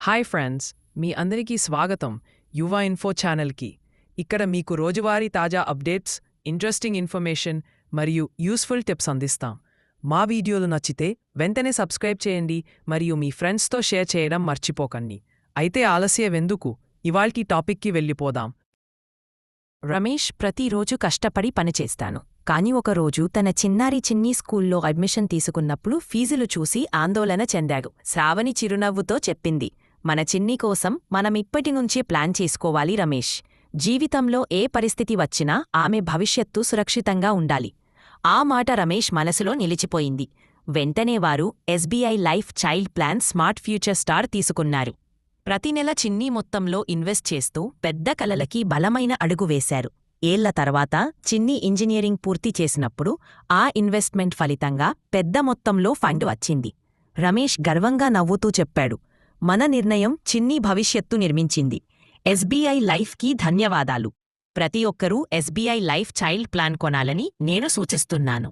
Hi friends, మీ అందరికీ స్వాగతం యువ ఇన్ఫో ఛానల్కి. ఇక్కడ మీకు రోజువారీ తాజా అప్డేట్స్, ఇంట్రెస్టింగ్ ఇన్ఫర్మేషన్ మరియు యూస్ఫుల్ టిప్స్ అందిస్తాం. మా వీడియోలు నచ్చితే వెంటనే సబ్స్క్రైబ్ చేయండి మరియు మీ ఫ్రెండ్స్తో షేర్ చేయడం మర్చిపోకండి. అయితే ఆలస్యమెందుకు, ఇవాల్టి టాపిక్కి వెళ్ళిపోదాం. రమేష్ ప్రతిరోజు కష్టపడి పనిచేస్తాను, కాని ఒకరోజు తన చిన్ని స్కూల్లో అడ్మిషన్ తీసుకున్నప్పుడు ఫీజులు చూసి ఆందోళన చెందాడు. శ్రావణి చిరునవ్వుతో చెప్పింది, మన చిన్ని కోసం మనమిప్పటినుంచే ప్లాన్ చేసుకోవాలి రమేష్. జీవితంలో ఏ పరిస్థితి వచ్చినా ఆమె భవిష్యత్తు సురక్షితంగా ఉండాలి. ఆ మాట రమేష్ మనసులో నిలిచిపోయింది. వెంటనే వారు SBI life child plan smart future star తీసుకున్నారు. ప్రతి నెల చిన్ని మొత్తంలో ఇన్వెస్ట్ చేస్తూ పెద్ద కలలకి బలమైన అడుగు వేశారు. ఏళ్ల తర్వాత చిన్ని ఇంజనీరింగ్ పూర్తి చేసినప్పుడు ఆ ఇన్వెస్ట్మెంట్ ఫలితంగా పెద్ద మొత్తంలో ఫండ్ వచ్చింది. రమేష్ గర్వంగా నవ్వుతూ చెప్పాడు, మన నిర్ణయం చిన్ని భవిష్యత్తు నిర్మించింది. ఎస్బీఐ లైఫ్కి ధన్యవాదాలు. ప్రతి ఒక్కరూ ఎస్బీఐ లైఫ్ చైల్డ్ ప్లాన్ కొనాలని నేను సూచిస్తున్నాను.